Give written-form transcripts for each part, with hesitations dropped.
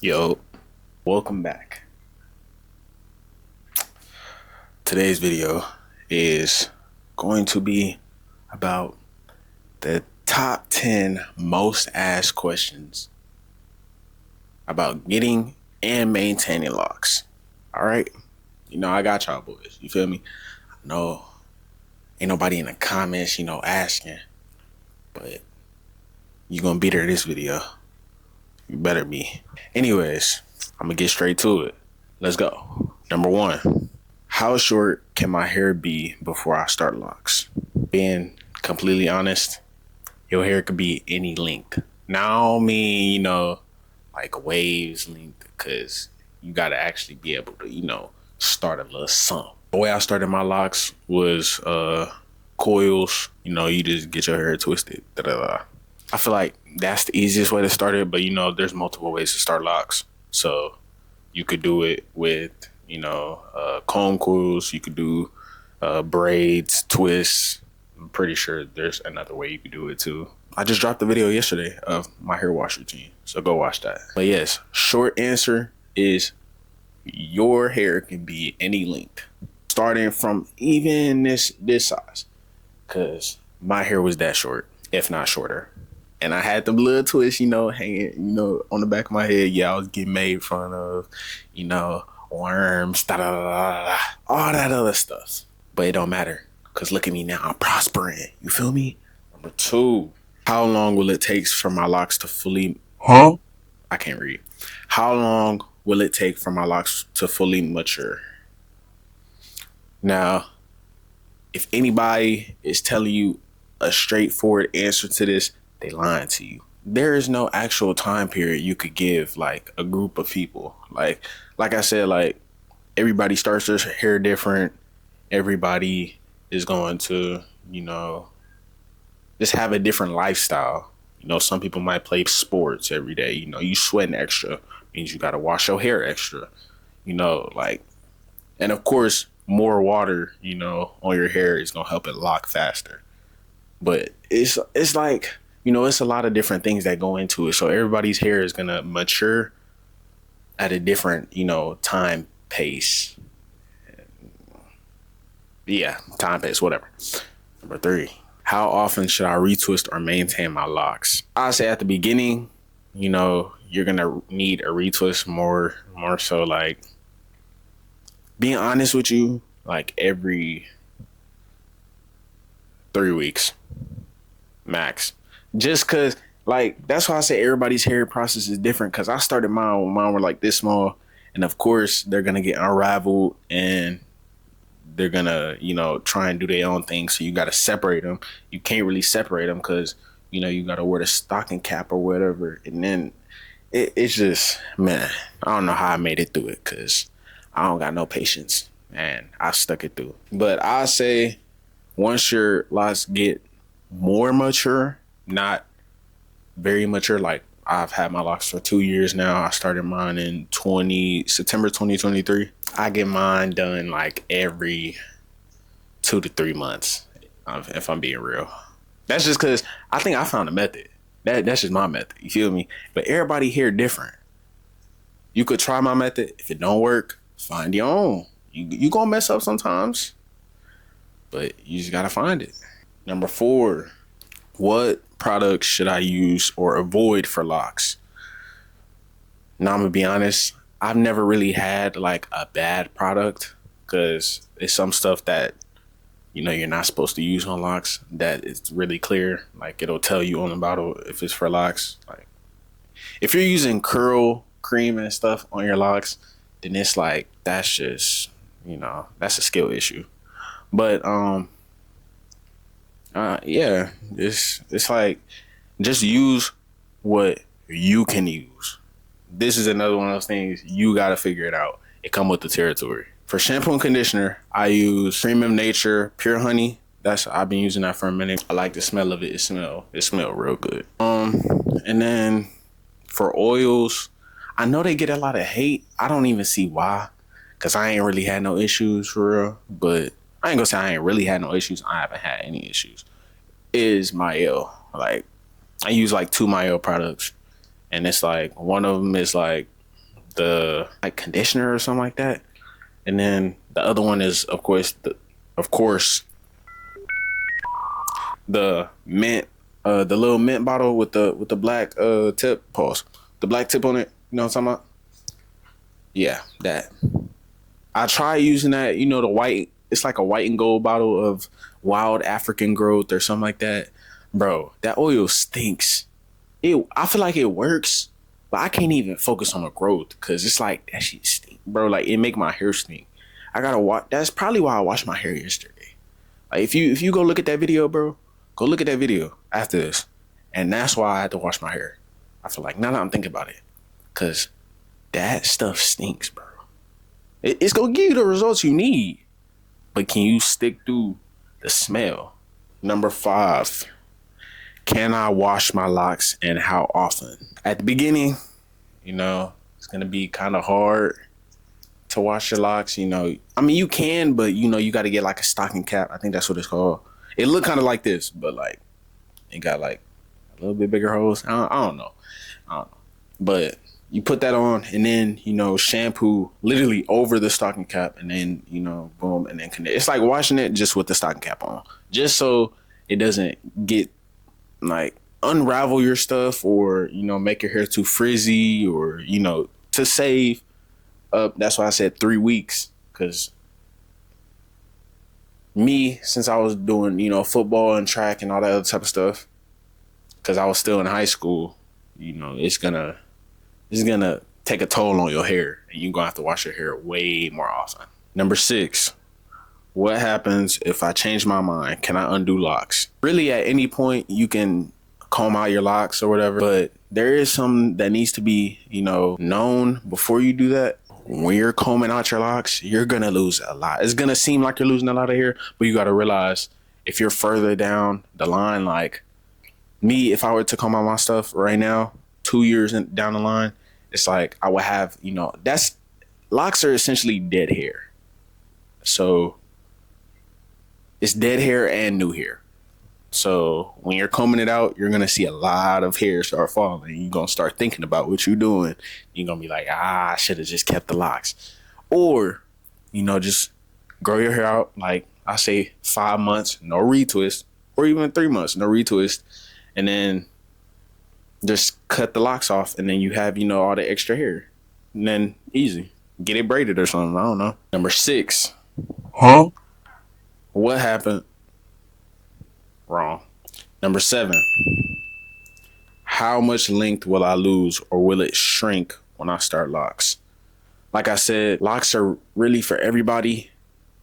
Yo, welcome back. Today's video is going to be about the top 10 most asked questions about getting and maintaining locks. All right. I got y'all boys. You feel me? No, ain't nobody in the comments, asking, but you gonna be there this video. You better be. Anyways, I'm gonna get straight to it. Let's go. Number one, how short can my hair be before I start locks? Being completely honest, your hair could be any length. Now, I don't mean, like waves length, because you gotta actually be able to, start a little something. The way I started my locks was coils. You just get your hair twisted. Da-da-da. I feel like that's the easiest way to start it, but there's multiple ways to start locks. So you could do it with, comb coils. You could do braids, twists. I'm pretty sure there's another way you could do it too. I just dropped a video yesterday of my hair wash routine, so go watch that. But yes, short answer is your hair can be any length, starting from even this size, because my hair was that short, if not shorter. And I had the little twist, hanging, on the back of my head. Yeah, I was getting made fun of, worms, all that other stuff. But it don't matter, because look at me now. I'm prospering. You feel me? Number two, how long will it take for my locks to fully... I can't read. How long will it take for my locks to fully mature? Now, if anybody is telling you a straightforward answer to this, they lying to you. There is no actual time period you could give like a group of people. Like I said, like everybody starts their hair different. Everybody is going to, just have a different lifestyle. Some people might play sports every day. You sweating extra means you got to wash your hair extra. And of course, more water, on your hair is going to help it lock faster. But it's like, it's a lot of different things that go into it. So everybody's hair is going to mature at a different, time pace. Yeah, time pace, whatever. Number three, how often should I retwist or maintain my locks? I say at the beginning, you're going to need a retwist more so like being honest with you, like every 3 weeks max. Just because, that's why I say everybody's hair process is different, because I started mine when mine were like this small. And of course, they're going to get unraveled and they're going to, try and do their own thing. So you got to separate them. You can't really separate them because, you got to wear the stocking cap or whatever. And then it's just, man, I don't know how I made it through it, because I don't got no patience. And I stuck it through. But I say once your locks get more mature, not very mature, like I've had my locks for 2 years now. I started mine in September 2023. I get mine done like every 2 to 3 months, if I'm being real. That's just because I think I found a method. That's just my method. You feel me? But everybody here different. You could try my method. If it don't work, find your own. You gonna mess up sometimes, but you just gotta find it. Number four, what products should I use or avoid for locks? Now, I'm gonna be honest, I've never really had like a bad product, because it's some stuff that you're not supposed to use on locks that it's really clear. Like it'll tell you on the bottle if it's for locks. Like if you're using curl cream and stuff on your locks, then it's like that's just that's a skill issue. But yeah, it's like just use what you can use. This is another one of those things you gotta figure it out. It come with the territory. For shampoo and conditioner, I use Premium Nature Pure Honey. I've been using that for a minute. I like the smell of it. It smell real good. And then for oils, I know they get a lot of hate. I don't even see why, because I ain't really had no issues for real. But I ain't gonna say I ain't really had no issues. I haven't had any issues. Is Mael. Like I use like 2 Mael products, and it's like one of them is like the like conditioner or something like that. And then the other one is of course the mint, the little mint bottle with the black tip, pause, the black tip on it. You know what I'm talking about? Yeah, that. I try using that. You know, the white. It's like a white and gold bottle of wild African growth or something like that. Bro, that oil stinks. I feel like it works, but I can't even focus on the growth because it's like that shit stink, bro. Like it make my hair stink. I gotta watch. That's probably why I washed my hair yesterday. Like if you go look at that video, bro, go look at that video after this, and that's why I had to wash my hair. I feel like now that I'm thinking about it, cause that stuff stinks, bro. It's gonna give you the results you need, but can you stick through the smell? Number 5. Can I wash my locks and how often? At the beginning, you know, it's going to be kind of hard to wash your locks. You know, I mean, you can, but you know, you got to get like a stocking cap. I think that's what it's called. It look kind of like this, but like it got like a little bit bigger holes. I don't know. But you put that on and then, you know, shampoo literally over the stocking cap and then, you know, boom, and then connect. It's like washing it just with the stocking cap on, just so it doesn't get like unravel your stuff or, you know, make your hair too frizzy or, you know, to save up. That's why I said 3 weeks, because me, since I was doing, you know, football and track and all that other type of stuff, because I was still in high school, you know, it's gonna take a toll on your hair and you're gonna have to wash your hair way more often. Number 6. What happens if I change my mind? Can I undo locks? Really, at any point, you can comb out your locks or whatever, but there is some that needs to be, you know, known before you do that. When you're combing out your locks, you're going to lose a lot. It's going to seem like you're losing a lot of hair, but you got to realize if you're further down the line, like me, if I were to comb out my stuff right now, 2 years down the line, it's like I would have, you know, locks are essentially dead hair. So it's dead hair and new hair. So when you're combing it out, you're going to see a lot of hair start falling. You're going to start thinking about what you're doing. You're going to be like, I should have just kept the locks. Or, you know, just grow your hair out. Like I say 5 months, no retwist. Or even 3 months, no retwist. And then just cut the locks off. And then you have, you know, all the extra hair. And then easy. Get it braided or something. I don't know. Number 6. Huh? What happened? Wrong. Number 7. How much length will I lose or will it shrink when I start locks? Like I said, locks are really for everybody.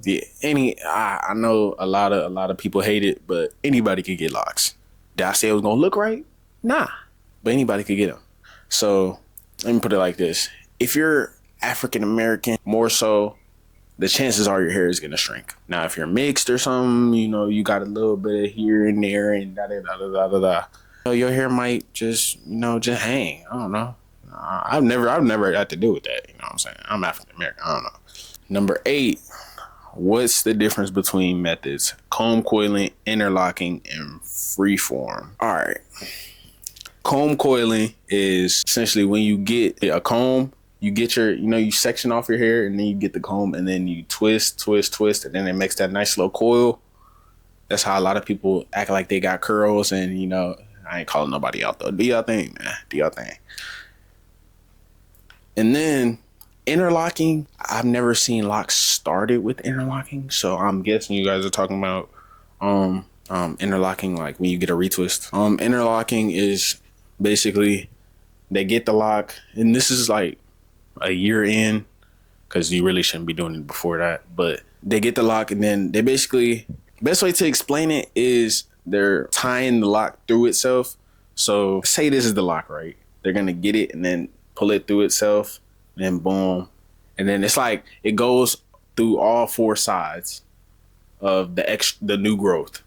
I know a lot of people hate it, but anybody could get locks. Did I say it was gonna look right? Nah, but anybody could get them. So let me put it like this: if you're African American, more so, the chances are your hair is gonna shrink. Now, if you're mixed or something, you know, you got a little bit of here and there and da da da da da da. You know, your hair might just, you know, just hang. I don't know. I've never had to do with that. You know what I'm saying? I'm African American. I don't know. Number 8. What's the difference between methods? Comb coiling, interlocking, and freeform. All right. Comb coiling is essentially when you get a comb. You get your, you know, you section off your hair and then you get the comb and then you twist, and then it makes that nice little coil. That's how a lot of people act like they got curls, and, you know, I ain't calling nobody out though. Do y'all thing, man. Do y'all thing. And then interlocking, I've never seen locks started with interlocking. So I'm guessing you guys are talking about interlocking like when you get a retwist. Interlocking is basically they get the lock, and this is like a year in, because you really shouldn't be doing it before that, but they get the lock and then they basically, best way to explain it is they're tying the lock through itself. So say this is the lock, right? They're gonna get it and then pull it through itself, and then boom, and then it's like it goes through all 4 sides of the new growth,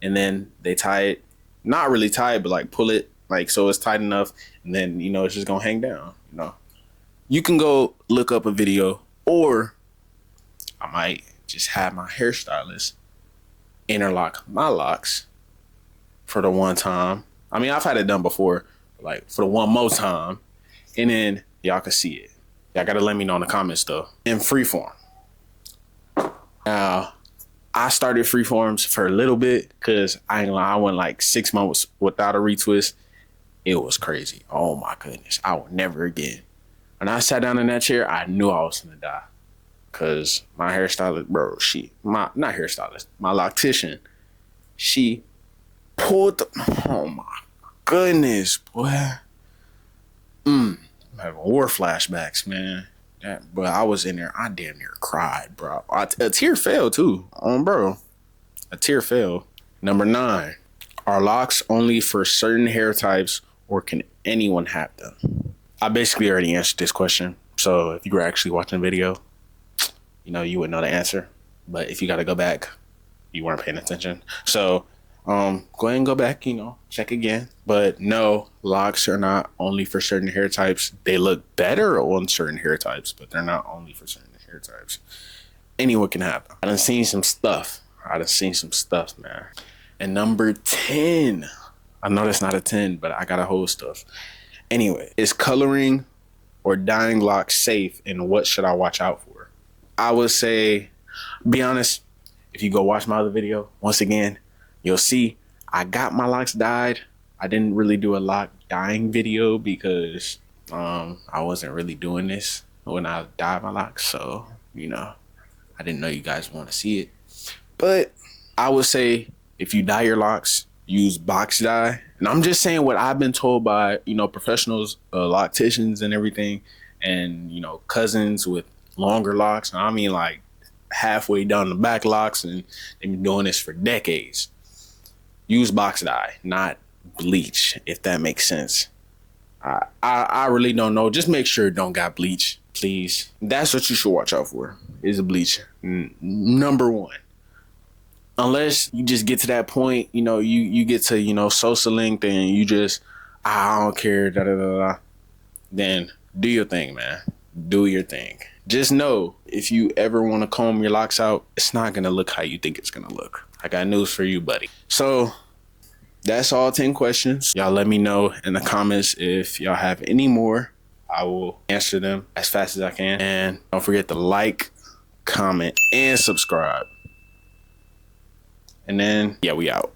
and then they tie it, not really tie it, but like pull it like so it's tight enough, and then, you know, it's just gonna hang down. You know, you can go look up a video, or I might just have my hairstylist interlock my locks for the one time. I mean, I've had it done before, like for the one more time, and then y'all can see it. Y'all gotta let me know in the comments though. In freeform. Now, I started freeforms for a little bit because I ain't gonna lie, I went like 6 months without a retwist. It was crazy. Oh my goodness. I will never again. When I sat down in that chair, I knew I was gonna die. Cause my hairstylist, bro, not hairstylist, my loctician, she pulled oh my goodness, boy. I'm having war flashbacks, man. But I was in there, I damn near cried, bro. A tear fell too, bro. A tear fell. Number 9, are locks only for certain hair types or can anyone have them? I basically already answered this question. So if you were actually watching the video, you would know the answer. But if you got to go back, you weren't paying attention. So go ahead and go back, check again. But no, locks are not only for certain hair types. They look better on certain hair types, but they're not only for certain hair types. Anyone can have them. I done seen some stuff, man. And number 10, I know that's not a 10, but I got a whole stuff. Anyway, is coloring or dyeing locks safe, and what should I watch out for? I would say, be honest, if you go watch my other video, once again, you'll see I got my locks dyed. I didn't really do a lock dyeing video because I wasn't really doing this when I dyed my locks. So, I didn't know you guys want to see it. But I would say if you dye your locks, use box dye. And I'm just saying what I've been told by, professionals, locticians and everything, and, cousins with longer locks. I mean, like halfway down the back locks, and they've been doing this for decades. Use box dye, not bleach, if that makes sense. I really don't know. Just make sure it don't got bleach, please. That's what you should watch out for, is bleach. Number 1. Unless you just get to that point, you get to, social link and you just, I don't care, then do your thing, man. Do your thing. Just know, if you ever want to comb your locks out, it's not going to look how you think it's going to look. I got news for you, buddy. So that's all 10 questions. Y'all let me know in the comments if y'all have any more. I will answer them as fast as I can. And don't forget to like, comment, and subscribe. And then, yeah, we out.